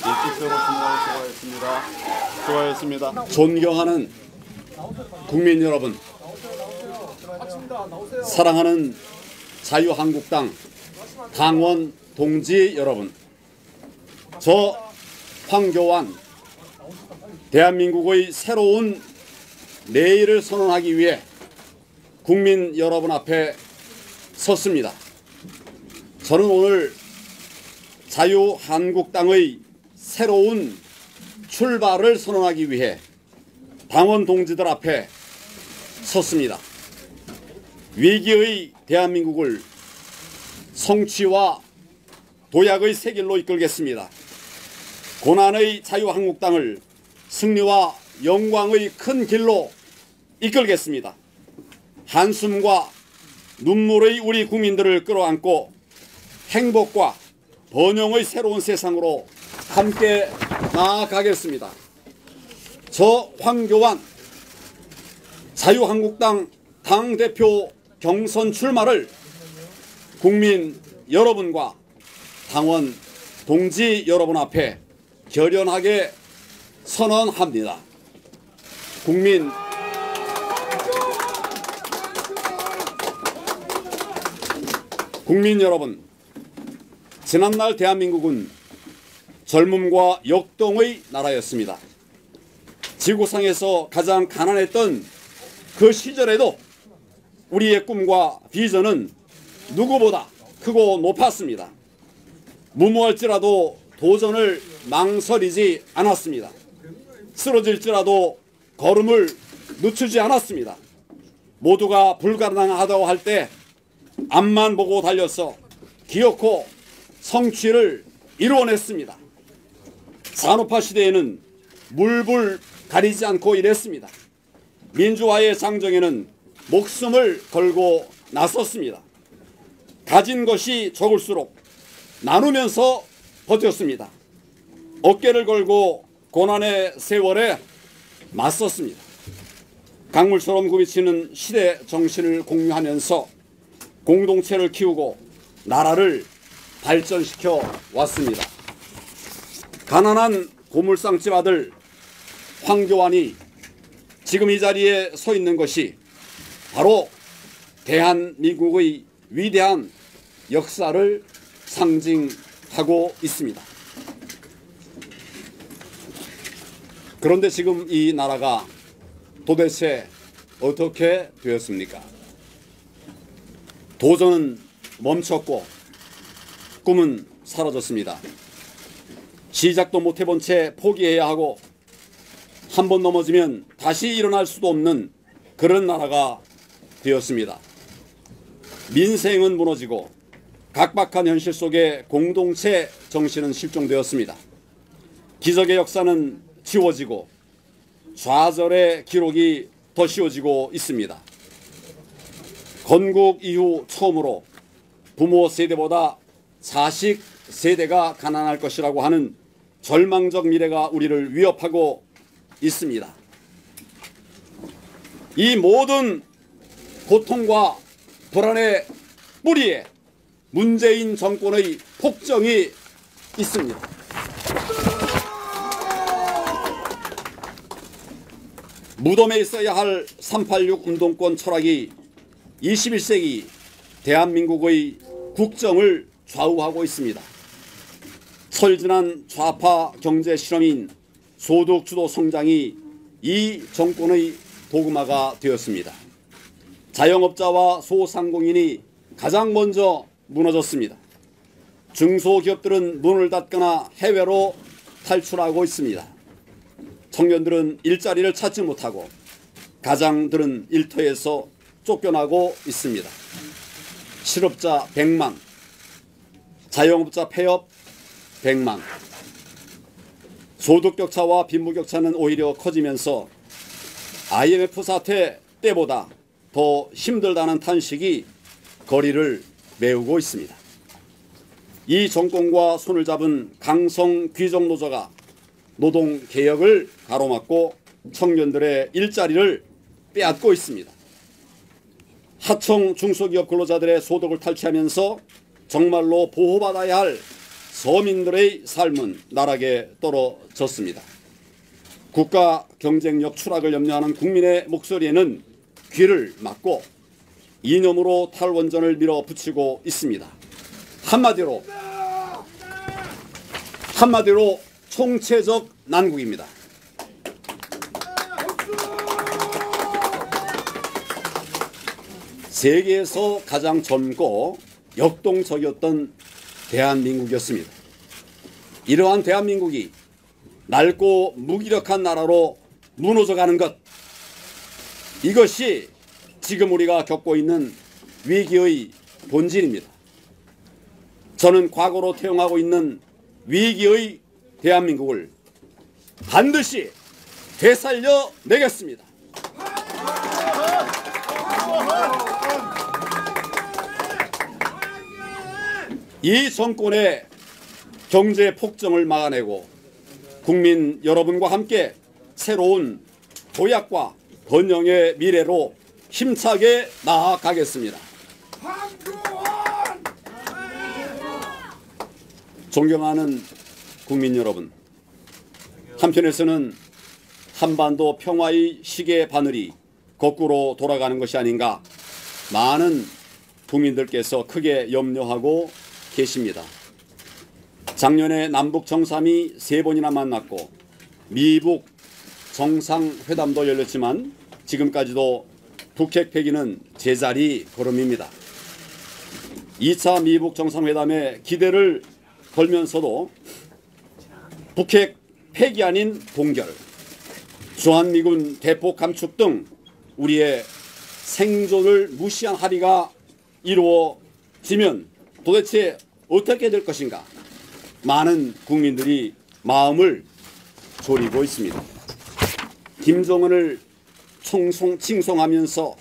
일찍 수고하셨습니다. 수고하셨습니다. 존경하는 국민 여러분, 사랑하는 자유한국당 당원 동지 여러분, 저 황교안 대한민국의 새로운 내일을 선언하기 위해 국민 여러분 앞에 섰습니다. 저는 오늘 자유한국당의 새로운 출발을 선언하기 위해 당원 동지들 앞에 섰습니다. 위기의 대한민국을 성취와 도약의 새 길로 이끌겠습니다. 고난의 자유한국당을 승리와 영광의 큰 길로 이끌겠습니다. 한숨과 눈물의 우리 국민들을 끌어안고 행복과 번영의 새로운 세상으로 함께 나아가겠습니다. 저 황교안 자유한국당 당대표 경선 출마를 국민 여러분과 당원 동지 여러분 앞에 결연하게 선언합니다. 국민 여러분, 지난날 대한민국은 젊음과 역동의 나라였습니다. 지구상에서 가장 가난했던 그 시절에도 우리의 꿈과 비전은 누구보다 크고 높았습니다. 무모할지라도 도전을 망설이지 않았습니다. 쓰러질지라도 걸음을 늦추지 않았습니다. 모두가 불가능하다고 할 때 앞만 보고 달려서 기어코 성취를 이루어냈습니다. 산업화 시대에는 물불 가리지 않고 일했습니다. 민주화의 장정에는 목숨을 걸고 나섰습니다. 가진 것이 적을수록 나누면서 버텼습니다. 어깨를 걸고 고난의 세월에 맞섰습니다. 강물처럼 굽이치는 시대 정신을 공유하면서 공동체를 키우고 나라를 발전시켜 왔습니다. 가난한 고물상집 아들 황교안이 지금 이 자리에 서 있는 것이 바로 대한민국의 위대한 역사를 상징하고 있습니다. 그런데 지금 이 나라가 도대체 어떻게 되었습니까? 도전은 멈췄고 꿈은 사라졌습니다. 시작도 못 해본 채 포기해야 하고 한 번 넘어지면 다시 일어날 수도 없는 그런 나라가 되었습니다. 민생은 무너지고 각박한 현실 속에 공동체 정신은 실종되었습니다. 기적의 역사는 지워지고 좌절의 기록이 더 씌워지고 있습니다. 건국 이후 처음으로 부모 세대보다 자식 세대가 가난할 것이라고 하는 절망적 미래가 우리를 위협하고 있습니다. 이 모든 고통과 불안의 뿌리에 문재인 정권의 폭정이 있습니다. 무덤에 있어야 할 386 운동권 철학이 21세기 대한민국의 국정을 좌우하고 있습니다. 철진한 좌파 경제 실험인 소득주도 성장이 이 정권의 도구마가 되었습니다. 자영업자와 소상공인이 가장 먼저 무너졌습니다. 중소기업들은 문을 닫거나 해외로 탈출하고 있습니다. 청년들은 일자리를 찾지 못하고 가장들은 일터에서 쫓겨나고 있습니다. 실업자 100만, 자영업자 폐업 100만, 소득격차와 빈부격차는 오히려 커지면서 IMF 사태 때보다 더 힘들다는 탄식이 거리를 메우고 있습니다. 이 정권과 손을 잡은 강성 귀족노조가 노동개혁을 가로막고 청년들의 일자리를 빼앗고 있습니다. 하청 중소기업 근로자들의 소득을 탈취하면서 정말로 보호받아야 할 서민들의 삶은 나락에 떨어졌습니다. 국가 경쟁력 추락을 염려하는 국민의 목소리에는 귀를 막고 이념으로 탈원전을 밀어붙이고 있습니다. 한마디로 총체적 난국입니다. 세계에서 가장 젊고 역동적이었던 대한민국이었습니다. 이러한 대한민국이 낡고 무기력한 나라로 무너져가는 것, 이것이 지금 우리가 겪고 있는 위기의 본질입니다. 저는 과거로 퇴행하고 있는 위기의 대한민국을 반드시 되살려내겠습니다. 이 정권의 경제 폭정을 막아내고 국민 여러분과 함께 새로운 도약과 번영의 미래로 힘차게 나아가겠습니다. 존경하는 국민 여러분, 한편에서는 한반도 평화의 시계 바늘이 거꾸로 돌아가는 것이 아닌가 많은 국민들께서 크게 염려하고 계십니다. 작년에 남북 정상이 3번이나 만났고 미북 정상회담도 열렸지만 지금까지도 북핵 폐기는 제자리 걸음입니다. 2차 미북 정상회담에 기대를 걸면서도 북핵 폐기 아닌 동결, 주한미군 대폭 감축 등 우리의 생존을 무시한 합의가 이루어지면 도대체 어떻게 될 것인가 많은 국민들이 마음을 졸이고 있습니다. 김정은을 칭송하면서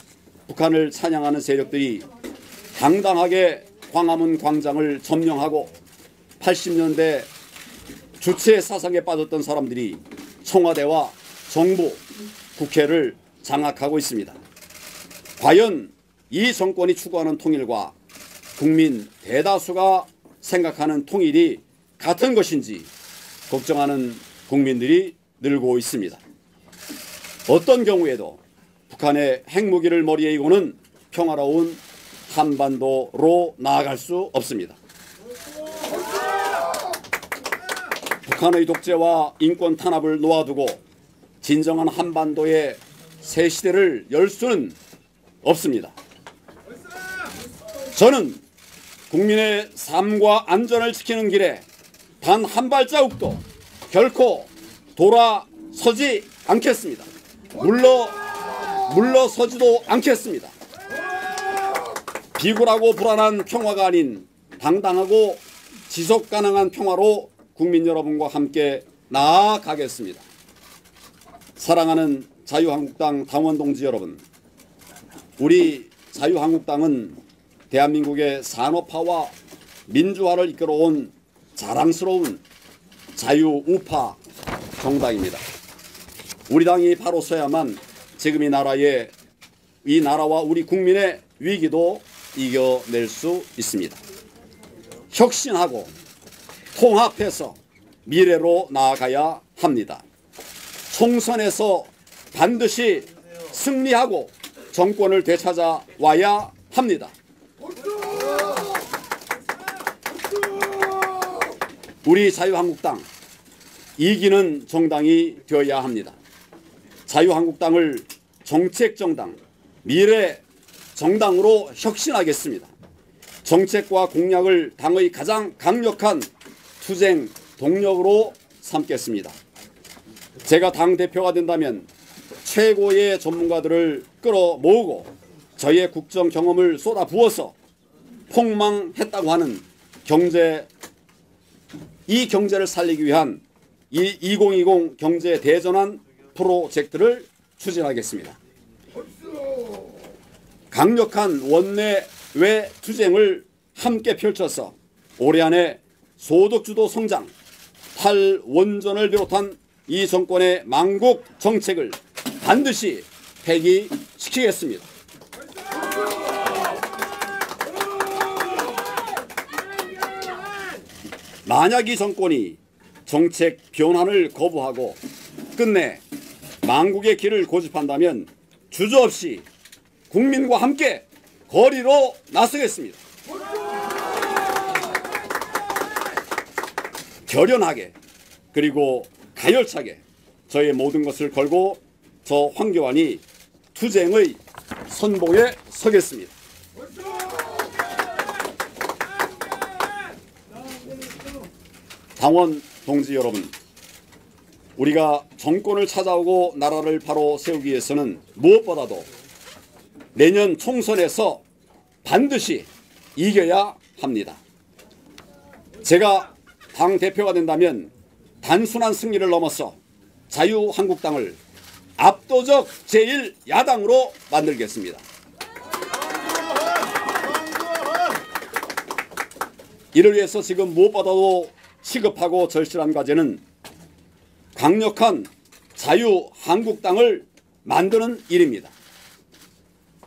북한을 찬양하는 세력들이 당당하게 광화문 광장을 점령하고 80년대 주체 사상에 빠졌던 사람들이 청와대와 정부, 국회를 장악하고 있습니다. 과연 이 정권이 추구하는 통일과 국민 대다수가 생각하는 통일이 같은 것인지 걱정하는 국민들이 늘고 있습니다. 어떤 경우에도 북한의 핵무기를 머리에 이고는 평화로운 한반도로 나아갈 수 없습니다. 북한의 독재와 인권 탄압을 놓아두고 진정한 한반도의 새 시대를 열 수는 없습니다. 저는 국민의 삶과 안전을 지키는 길에 단 한 발자국도 결코 돌아서지 않겠습니다. 물러서지도 않겠습니다. 비굴하고 불안한 평화가 아닌 당당하고 지속 가능한 평화로 국민 여러분과 함께 나아가겠습니다. 사랑하는 자유한국당 당원 동지 여러분, 우리 자유한국당은 대한민국의 산업화와 민주화를 이끌어온 자랑스러운 자유우파 정당입니다. 우리 당이 바로 서야만 지금 이 나라와 우리 국민의 위기도 이겨낼 수 있습니다. 혁신하고 통합해서 미래로 나아가야 합니다. 총선에서 반드시 승리하고 정권을 되찾아와야 합니다. 우리 자유한국당, 이기는 정당이 되어야 합니다. 자유한국당을 정책정당, 미래정당으로 혁신하겠습니다. 정책과 공약을 당의 가장 강력한 투쟁 동력으로 삼겠습니다. 제가 당대표가 된다면 최고의 전문가들을 끌어모으고 저희의 국정 경험을 쏟아부어서 폭망했다고 하는 이 경제를 살리기 위한 이 2020 경제 대전환 프로젝트를 추진하겠습니다. 강력한 원내외 투쟁을 함께 펼쳐서 올해 안에 소득주도 성장, 탈원전을 비롯한 이 정권의 망국 정책을 반드시 폐기시키겠습니다. 만약 이 정권이 정책 변환을 거부하고 끝내 망국의 길을 고집한다면 주저없이 국민과 함께 거리로 나서겠습니다. 결연하게 그리고 가열차게 저의 모든 것을 걸고 저 황교안이 투쟁의 선봉에 서겠습니다. 당원 동지 여러분, 우리가 정권을 찾아오고 나라를 바로 세우기 위해서는 무엇보다도 내년 총선에서 반드시 이겨야 합니다. 제가 당대표가 된다면 단순한 승리를 넘어서 자유한국당을 압도적 제1야당으로 만들겠습니다. 이를 위해서 지금 무엇보다도 시급하고 절실한 과제는 강력한 자유한국당을 만드는 일입니다.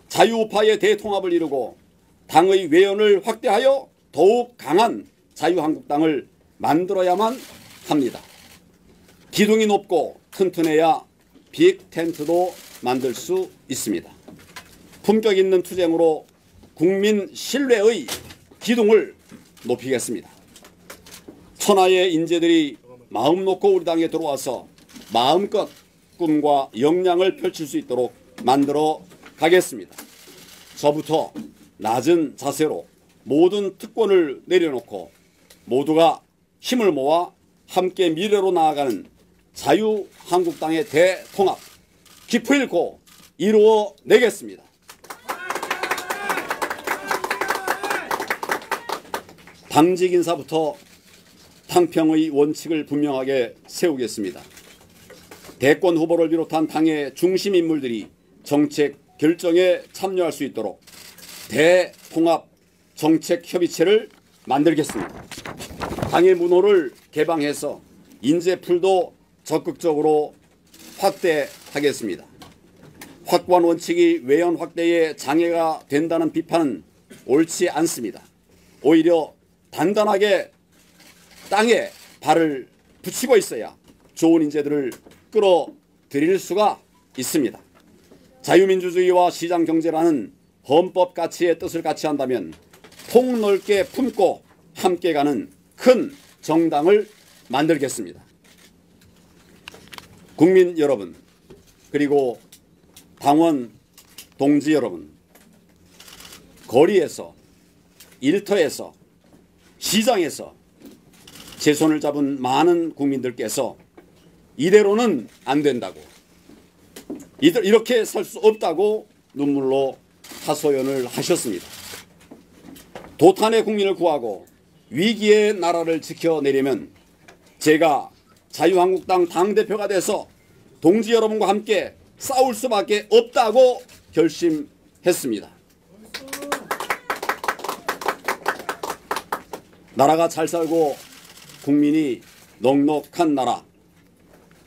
자유우파의 대통합을 이루고 당의 외연을 확대하여 더욱 강한 자유한국당을 만들어야만 합니다. 기둥이 높고 튼튼해야 빅텐트도 만들 수 있습니다. 품격 있는 투쟁으로 국민 신뢰의 기둥을 높이겠습니다. 천하의 인재들이 마음 놓고 우리 당에 들어와서 마음껏 꿈과 역량을 펼칠 수 있도록 만들어 가겠습니다. 저부터 낮은 자세로 모든 특권을 내려놓고 모두가 힘을 모아 함께 미래로 나아가는 자유한국당의 대통합 기필코 이루어내겠습니다. 당직 인사부터 당평의 원칙을 분명하게 세우겠습니다. 대권 후보를 비롯한 당의 중심 인물들이 정책 결정에 참여할 수 있도록 대통합 정책협의체를 만들겠습니다. 당의 문호를 개방해서 인재풀도 적극적으로 확대하겠습니다. 확고한 원칙이 외연 확대에 장애가 된다는 비판은 옳지 않습니다. 오히려 단단하게 땅에 발을 붙이고 있어야 좋은 인재들을 끌어들일 수가 있습니다. 자유민주주의와 시장경제라는 헌법 가치의 뜻을 같이 한다면 폭넓게 품고 함께 가는 큰 정당을 만들겠습니다. 국민 여러분, 그리고 당원 동지 여러분, 거리에서, 일터에서, 시장에서 제 손을 잡은 많은 국민들께서 이대로는 안 된다고, 이렇게 살 수 없다고 눈물로 하소연을 하셨습니다. 도탄의 국민을 구하고 위기의 나라를 지켜내려면 제가 자유한국당 당대표가 돼서 동지 여러분과 함께 싸울 수밖에 없다고 결심했습니다. 나라가 잘 살고 국민이 넉넉한 나라,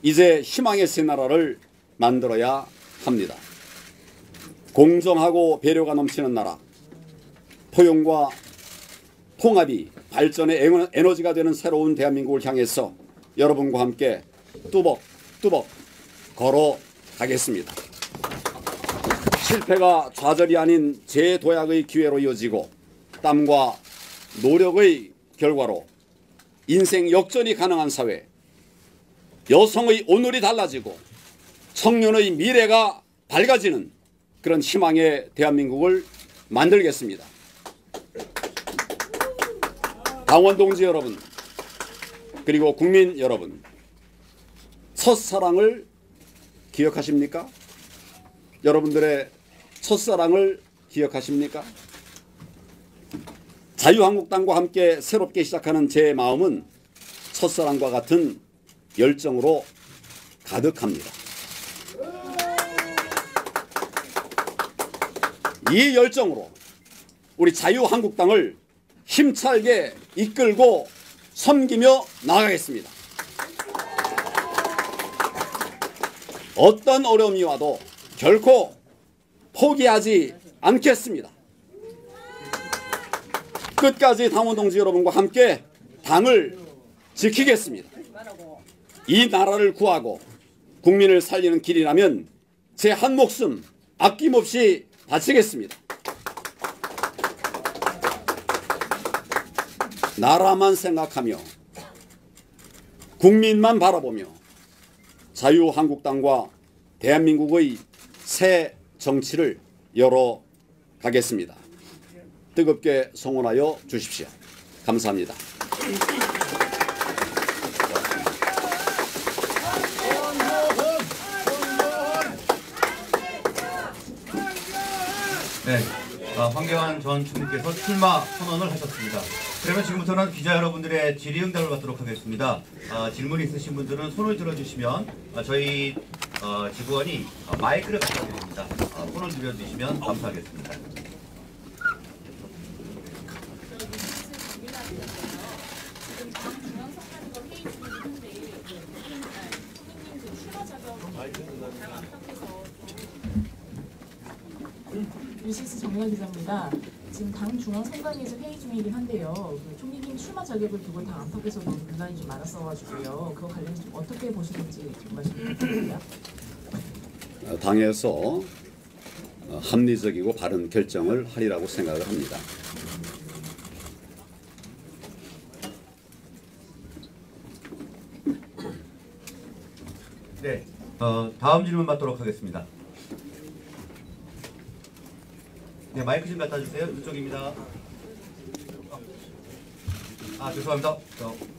이제 희망의 새 나라를 만들어야 합니다. 공정하고 배려가 넘치는 나라, 포용과 통합이 발전의 에너지가 되는 새로운 대한민국을 향해서 여러분과 함께 뚜벅뚜벅 걸어가겠습니다. 실패가 좌절이 아닌 재도약의 기회로 이어지고 땀과 노력의 결과로 인생 역전이 가능한 사회, 여성의 오늘이 달라지고 청년의 미래가 밝아지는 그런 희망의 대한민국을 만들겠습니다. 당원 동지 여러분, 그리고 국민 여러분, 첫사랑을 기억하십니까? 여러분들의 첫사랑을 기억하십니까? 자유한국당과 함께 새롭게 시작하는 제 마음은 첫사랑과 같은 열정으로 가득합니다. 이 열정으로 우리 자유한국당을 힘차게 이끌고 섬기며 나아가겠습니다. 어떤 어려움이 와도 결코 포기하지 않겠습니다. 끝까지 당원 동지 여러분과 함께 당을 지키겠습니다. 이 나라를 구하고 국민을 살리는 길이라면 제 한 목숨 아낌없이 바치겠습니다. 나라만 생각하며 국민만 바라보며 자유한국당과 대한민국의 새 정치를 열어가겠습니다. 뜨겁게 성원하여 주십시오. 감사합니다. 네, 황교안 전 총리께서 출마 선언을 하셨습니다. 그러면 지금부터는 기자 여러분들의 질의응답을 받도록 하겠습니다. 질문이 있으신 분들은 손을 들어주시면 저희 직원이 마이크를 갖다 드립니다. 손을 들어주시면 감사하겠습니다. 뉴시스 정미화 기자입니다. 지금 당 중앙선관위에서 회의 중이긴 한데요. 그 총리님 출마 자격을 두고 당 안팎에서도 논란이 좀 많았어가지고요. 그거 관련해서 좀 어떻게 보시는지 좀 말씀 부탁드립니다. 당에서 합리적이고 바른 결정을 하리라고 생각을 합니다. 네, 다음 질문 받도록 하겠습니다. 네, 마이크 좀 갖다 주세요. 이쪽입니다. 죄송합니다.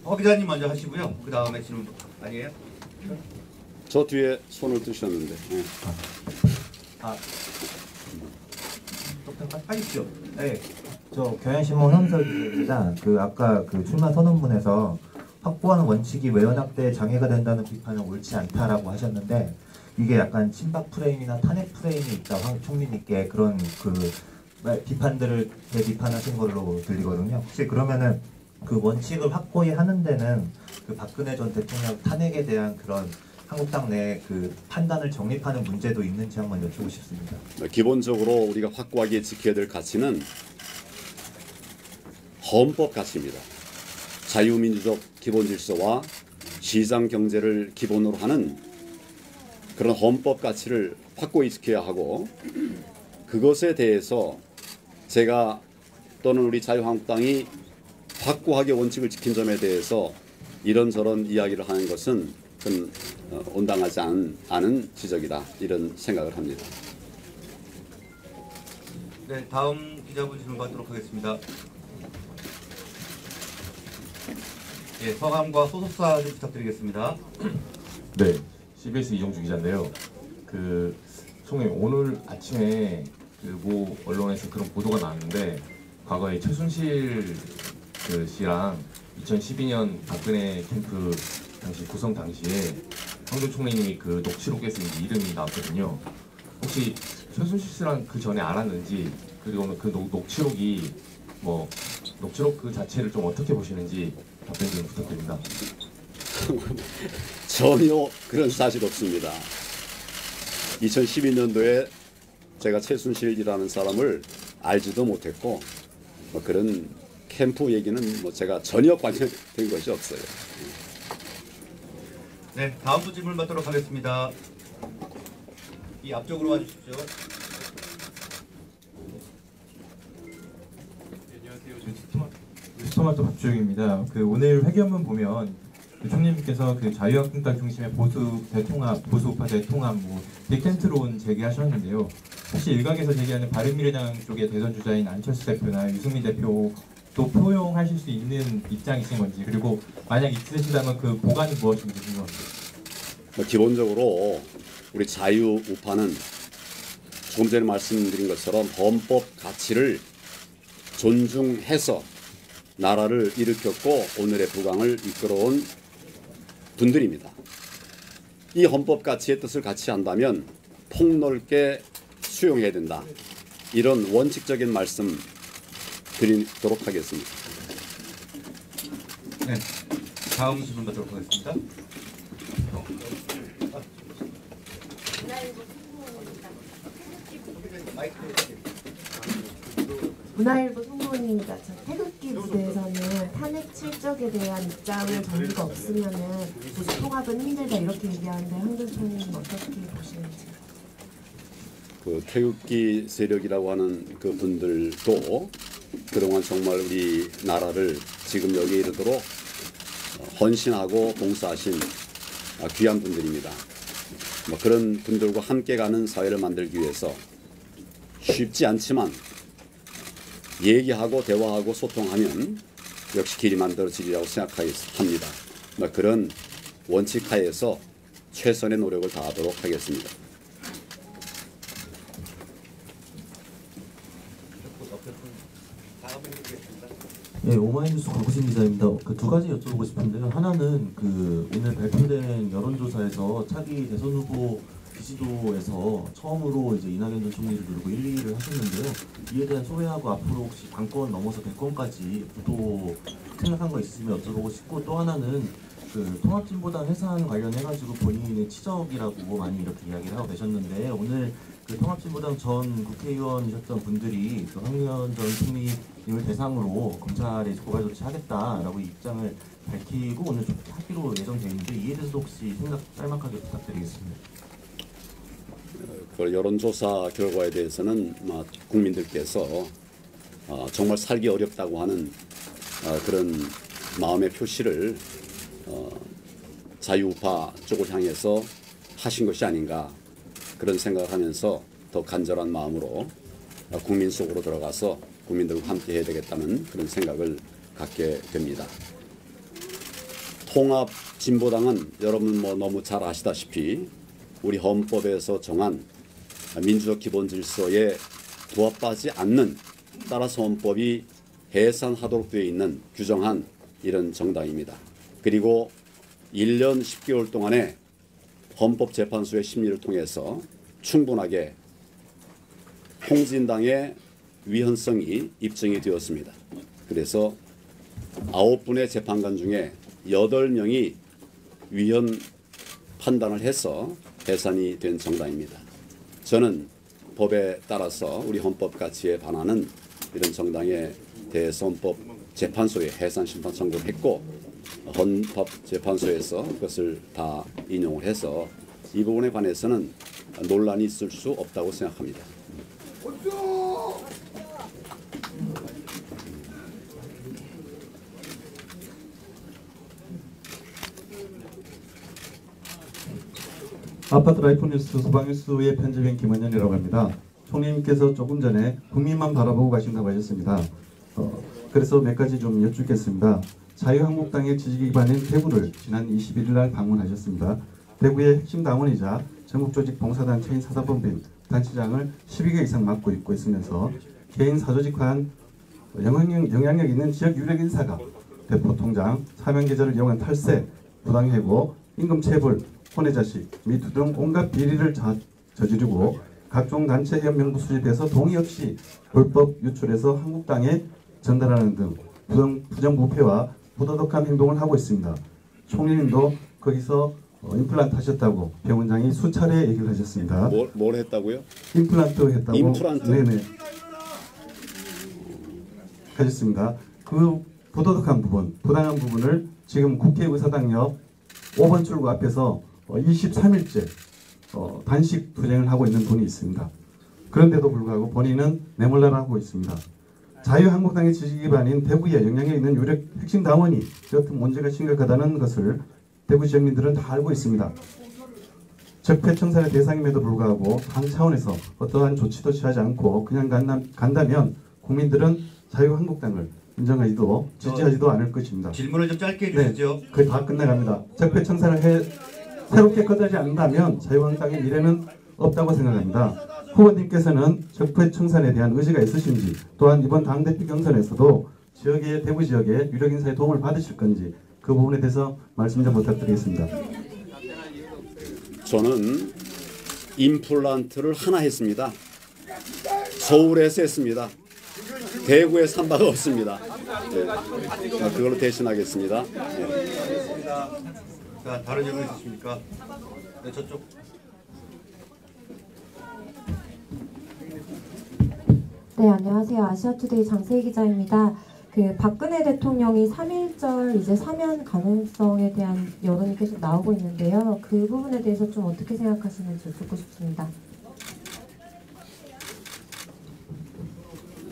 허 기자님 먼저 하시고요. 그 다음에 질문 아니에요? 저 뒤에 손을 드셨는데. 하십시오. 네. 저 경향신문 현석 기자입니다. 아까 출마 선언문에서 확보하는 원칙이 외연확대에 장애가 된다는 비판은 옳지 않다라고 하셨는데 이게 약간 친박 프레임이나 탄핵 프레임이 있다 황 총리님께 그런 비판들을 재비판하신 걸로 들리거든요. 혹시 그러면은 그 원칙을 확고히 하는 데는 박근혜 전 대통령 탄핵에 대한 그런 한국당 내 판단을 정립하는 문제도 있는지 한번 여쭤보고 싶습니다. 기본적으로 우리가 확고하게 지켜야 될 가치는 헌법 가치입니다. 자유민주적 기본 질서와 시장 경제를 기본으로 하는 그런 헌법 가치를 확고히 지켜야 하고 그것에 대해서 제가 또는 우리 자유한국당이 확고하게 원칙을 지킨 점에 대해서 이런저런 이야기를 하는 것은 온당하지 않은 지적이다 이런 생각을 합니다. 네, 다음 기자분 질문 받도록 하겠습니다. 예, 성함과 소속사 좀 부탁드리겠습니다. 네, CBS 이정주 기자인데요. 총장님 오늘 아침에 모 언론에서 그런 보도가 나왔는데 과거에 최순실 씨랑 2012년 박근혜 캠프 당시 구성 당시에 황교안 총리님이 녹취록에 쓴 이름이 나왔거든요. 혹시 최순실 씨랑 그 전에 알았는지 그리고 녹취록이 녹취록 그 자체를 좀 어떻게 보시는지 답변 좀 부탁드립니다. 전혀 그런 사실 없습니다. 2012년도에 제가 최순실이라는 사람을 알지도 못했고 그런 캠프 얘기는 제가 전혀 관여된 것이 없어요. 네, 다음 분 질문 받도록 하겠습니다. 이 앞쪽으로 와주십시오. 뉴스토마토 박주영입니다. 오늘 회견문 보면 총리님께서 자유한국당 중심의 보수우파 대통합, 빅텐트론 제기하셨는데요. 혹시 일각에서 제기하는 바른미래당 쪽의 대선 주자인 안철수 대표나 유승민 대표도 포용하실 수 있는 입장이신 건지, 그리고 만약 있으시다면 그 보관은 무엇인지 궁금합니다. 기본적으로 우리 자유우파는 조금 전에 말씀드린 것처럼 헌법 가치를 존중해서 나라를 일으켰고 오늘의 부강을 이끌어온 분들입니다. 이 헌법 가치의 뜻을 같이 한다면 폭넓게 수용해야 된다. 이런 원칙적인 말씀 드리도록 하겠습니다. 네, 다음 질문 받도록 하겠습니다. 문화일보 송보원입니다. 저 태극기 무대에서는 탄핵 실적에 대한 입장을 정부가 없으면은 보수 통합은 힘들다 이렇게 얘기하는데 한근 총리는 어떻게 보시는지? 그 태극기 세력이라고 하는 그 분들도 그동안 정말 우리 나라를 지금 여기에 이르도록 헌신하고 봉사하신 귀한 분들입니다. 뭐 그런 분들과 함께 가는 사회를 만들기 위해서 쉽지 않지만 얘기하고 대화하고 소통하면 역시 길이 만들어지리라고 생각합니다. 뭐 그런 원칙 하에서 최선의 노력을 다하도록 하겠습니다. 예, 오마이뉴스 박우신 기자입니다. 그 두 가지 여쭤보고 싶은데요. 하나는 그 오늘 발표된 여론조사에서 차기 대선 후보 지지도에서 처음으로 이제 이낙연 전 총리를 누르고 1, 2위를 하셨는데요. 이에 대한 소회하고 앞으로 혹시 당권 넘어서 대권까지 또 생각한 거 있으시면 여쭤보고 싶고, 또 하나는 그 통합진보당 해산 관련해가지고 본인의 치적이라고 많이 이렇게 이야기를 하고 계셨는데, 오늘 그 통합진보당 전 국회의원이셨던 분들이 그 황교안 전 총리님을 대상으로 검찰에 고발 조치하겠다라고 입장을 밝히고 오늘 하기로 예정되어 있는데, 이에 대해서도 혹시 생각 짤막하게 부탁드리겠습니다. 그 여론조사 결과에 대해서는 국민들께서 정말 살기 어렵다고 하는 그런 마음의 표시를 자유우파 쪽을 향해서 하신 것이 아닌가, 그런 생각을 하면서 더 간절한 마음으로 국민 속으로 들어가서 국민들과 함께 해야 되겠다는 그런 생각을 갖게 됩니다. 통합진보당은 여러분 너무 잘 아시다시피 우리 헌법에서 정한 민주적 기본 질서에 부합하지 않는, 따라서 헌법이 해산하도록 되어 있는 규정한 이런 정당입니다. 그리고 1년 10개월 동안에 헌법재판소의 심리를 통해서 충분하게 홍진당의 위헌성이 입증이 되었습니다. 그래서 9분의 재판관 중에 8명이 위헌 판단을 해서 해산이 된 정당입니다. 저는 법에 따라서 우리 헌법 가치에 반하는 이런 정당에 대해서 헌법재판소에 해산 심판 청구를 했고, 헌법재판소에서 그것을 다 인용을 해서 이 부분에 관해서는 논란이 있을 수 없다고 생각합니다. 아파트 라이프 뉴스 소방뉴스의 편집인 김원현이라고 합니다. 총리님께서 조금 전에 국민만 바라보고 가신다고 하셨습니다. 그래서 몇 가지 좀 여쭙겠습니다. 자유한국당의 지지 기반인 대구를 지난 21일 날 방문하셨습니다. 대구의 핵심 당원이자 전국조직 봉사단체인 사사법인 단체장을 12개 이상 맡고 있으면서 개인 사조직화한 영향력 있는 지역 유력 인사가 대포 통장, 사명 계좌를 이용한 탈세, 부당해고, 임금체불, 혼외자식, 미투 등 온갖 비리를 저지르고 각종 단체 회원 명부 수집해서 동의 없이 불법 유출해서 한국당에 전달하는 등 부정부패와 부도덕한 행동을 하고 있습니다. 총리님도 거기서 임플란트 하셨다고 병원장이 수차례 얘기를 하셨습니다. 뭘 했다고요? 임플란트 했다고. 임플란트? 네네. 하셨습니다. 그 부도덕한 부분, 부당한 부분을 지금 국회의사당역 5번 출구 앞에서 23일째 단식 투쟁을 하고 있는 분이 있습니다. 그런데도 불구하고 본인은 내몰라라 하고 있습니다. 자유한국당의 지지 기반인 대구에 영향력 있는 유력 핵심 당원이 여튼 문제가 심각하다는 것을 대구 지역민들은 다 알고 있습니다. 적폐청산의 대상임에도 불구하고 당 차원에서 어떠한 조치도 취하지 않고 그냥 간다면 국민들은 자유한국당을 인정하지도 지지하지도 않을 것입니다. 질문을 좀 짧게 해주시죠. 네, 거의 다 끝나갑니다. 적폐청산을 새롭게 거두지 않는다면 자유한국당의 미래는 없다고 생각합니다. 후보님께서는 적폐청산에 대한 의지가 있으신지, 또한 이번 당대표 경선에서도 대구 지역의 유력 인사의 도움을 받으실 건지 그 부분에 대해서 말씀 좀 부탁드리겠습니다. 저는 임플란트를 하나 했습니다. 서울에서 했습니다. 대구에서 한 바가 없습니다. 네. 그걸로 대신하겠습니다. 네. 자, 다른 질문 있으십니까? 네, 저쪽. 네, 안녕하세요. 아시아투데이 장세희 기자입니다. 그 박근혜 대통령이 3.1절 이제 사면 가능성에 대한 여론이 계속 나오고 있는데요. 그 부분에 대해서 좀 어떻게 생각하시는지 듣고 싶습니다.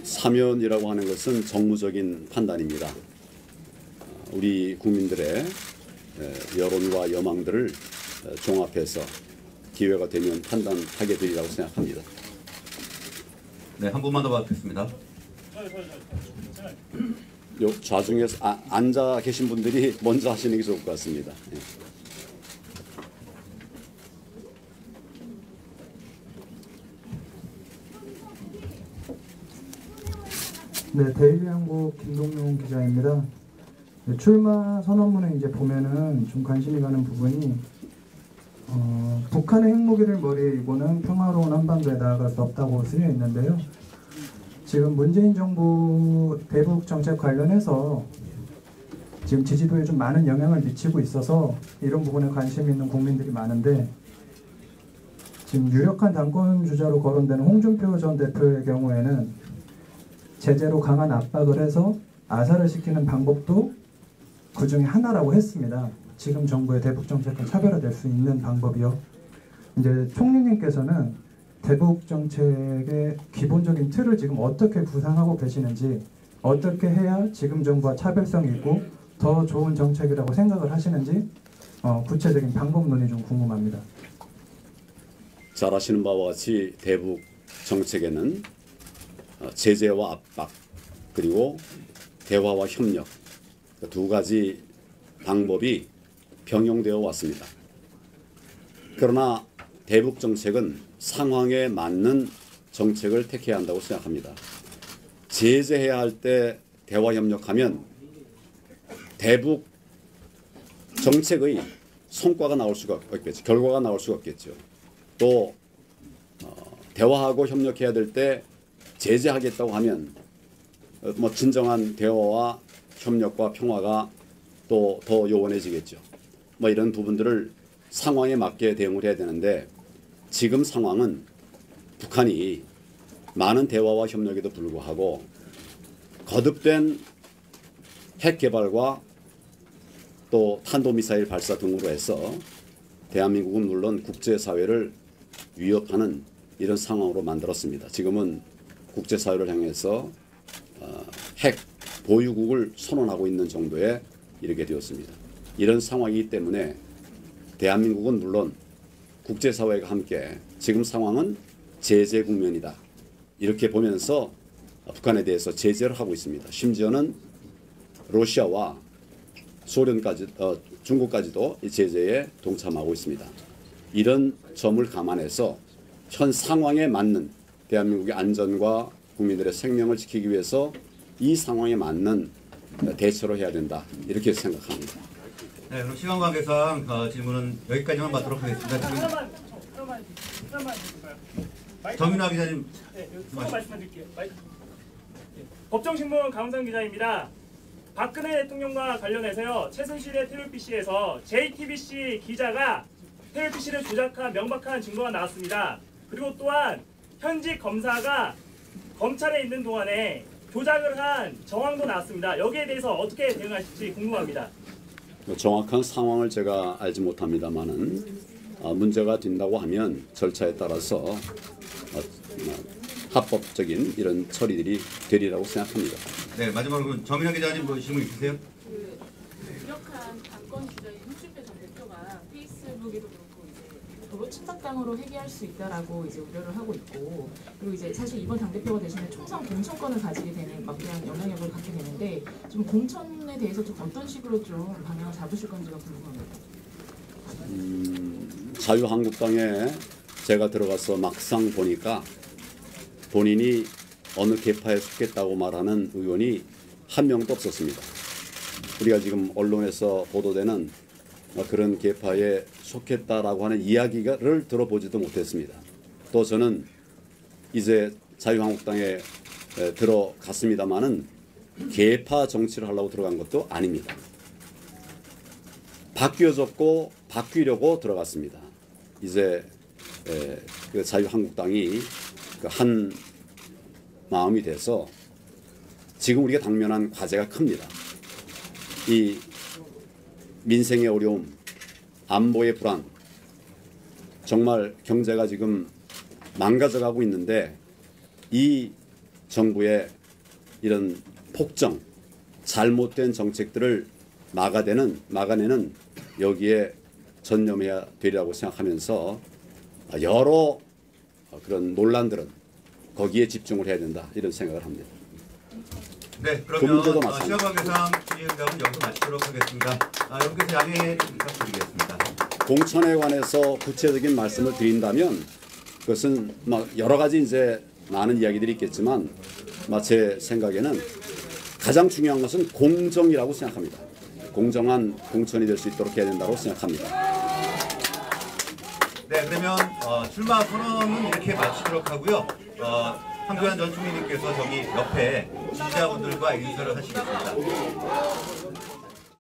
사면이라고 하는 것은 정무적인 판단입니다. 우리 국민들의 여론과 여망들을 종합해서 기회가 되면 판단하게 되리라고 생각합니다. 네, 한 분만 더 받겠습니다. 요 좌중에서 앉아 계신 분들이 먼저 하시는 게 좋을 것 같습니다. 네, 데일리 한국 김동용 기자입니다. 네, 출마 선언문에 이제 보면은 좀 관심이 가는 부분이 북한의 핵무기를 머리에 이고는 평화로운 한반도에 나아갈 수 없다고 쓰여 있는데요. 지금 문재인 정부 대북 정책 관련해서 지금 지지도에 좀 많은 영향을 미치고 있어서 이런 부분에 관심 있는 국민들이 많은데 지금 유력한 당권 주자로 거론되는 홍준표 전 대표의 경우에는 제재로 강한 압박을 해서 아사를 시키는 방법도 그 중에 하나라고 했습니다. 지금 정부의 대북 정책과 차별화될 수 있는 방법이요. 이제 총리님께서는 대북 정책의 기본적인 틀을 지금 어떻게 구상하고 계시는지, 어떻게 해야 지금 정부와 차별성이 있고 더 좋은 정책이라고 생각을 하시는지 구체적인 방법론이 좀 궁금합니다. 잘 아시는 바와 같이 대북 정책에는 제재와 압박 그리고 대화와 협력 두 가지 방법이 병용되어 왔습니다. 그러나 대북 정책은 상황에 맞는 정책을 택해야 한다고 생각합니다. 제재해야 할 때 대화 협력하면 대북 정책의 성과가 나올 수가 없겠죠. 결과가 나올 수가 없겠죠. 또 대화하고 협력해야 될 때 제재하겠다고 하면 뭐 진정한 대화와 협력과 평화가 또 더 요원해지겠죠. 뭐 이런 부분들을 상황에 맞게 대응을 해야 되는데 지금 상황은 북한이 많은 대화와 협력에도 불구하고 거듭된 핵 개발과 또 탄도미사일 발사 등으로 해서 대한민국은 물론 국제사회를 위협하는 이런 상황으로 만들었습니다. 지금은 국제사회를 향해서 핵 보유국을 선언하고 있는 정도에 이르게 되었습니다. 이런 상황이기 때문에 대한민국은 물론 국제사회가 함께 지금 상황은 제재 국면이다. 이렇게 보면서 북한에 대해서 제재를 하고 있습니다. 심지어는 러시아와 소련까지, 중국까지도 이 제재에 동참하고 있습니다. 이런 점을 감안해서 현 상황에 맞는 대한민국의 안전과 국민들의 생명을 지키기 위해서 이 상황에 맞는 대처를 해야 된다. 이렇게 생각합니다. 네, 그럼 시간 관계상 질문은 여기까지만 받도록 하겠습니다. 정윤아 기자님. 네, 말씀드릴게요. 법정신문 강훈상 기자입니다. 박근혜 대통령과 관련해서요, 최순실의 태블PC에서 JTBC 기자가 태블PC를 조작한 명백한 증거가 나왔습니다. 그리고 또한 현직 검사가 검찰에 있는 동안에 조작을 한 정황도 나왔습니다. 여기에 대해서 어떻게 대응하실지 궁금합니다. 정확한 상황을 제가 알지 못합니다만은 문제가 된다고 하면 절차에 따라서 합법적인 이런 처리들이 되리라고 생각합니다. 네, 마지막으로 정민아 기자님 뭐 질문 있으세요? 유력한 당권 주자인 홍준표 전 대표가 페이스북에도 그렇고 이제 도로 침략당으로 회귀할 수 있다라고 이제 우려를 하고 있고, 그리고 이제 사실 이번 당 대표가 되시면 총선 공천권을 가지게 되는 막대한 영향력을 갖게 되는데 좀 공천에 대해서 좀 어떤 식으로 좀 방향을 잡으실 건지가 궁금합니다. 자유한국당에 제가 들어가서 막상 보니까 본인이 어느 계파에 속했다고 말하는 의원이 한 명도 없었습니다. 우리가 지금 언론에서 보도되는 그런 계파에 속했다라고 하는 이야기를 들어보지도 못했습니다. 또 저는 이제 자유한국당에 들어갔습니다마는 계파 정치를 하려고 들어간 것도 아닙니다. 바뀌어졌고 바뀌려고 들어갔습니다. 이제 그 자유한국당이 한 마음이 돼서 지금 우리가 당면한 과제가 큽니다. 이 민생의 어려움, 안보의 불안, 정말 경제가 지금 망가져가고 있는데 이 정부의 이런 폭정, 잘못된 정책들을 막아내는 여기에 전념해야 되리라고 생각하면서 여러 그런 논란들은 거기에 집중을 해야 된다 이런 생각을 합니다. 네, 그 그러면 문제도 마찬가지. 시험관계상 질의응답은 여기서 마치도록 하겠습니다. 여러분께서 양해 부탁드리겠습니다. 공천에 관해서 구체적인 말씀을 드린다면 그것은 여러 가지 이제 많은 이야기들이 있겠지만 제 생각에는 가장 중요한 것은 공정이라고 생각합니다. 공정한 공천이 될 수 있도록 해야 된다고 생각합니다. 네, 그러면 출마 선언은 이렇게 마치도록 하고요. 황교안 전 총리님께서 저기 옆에 지지자분들과 인사를 하시겠습니다.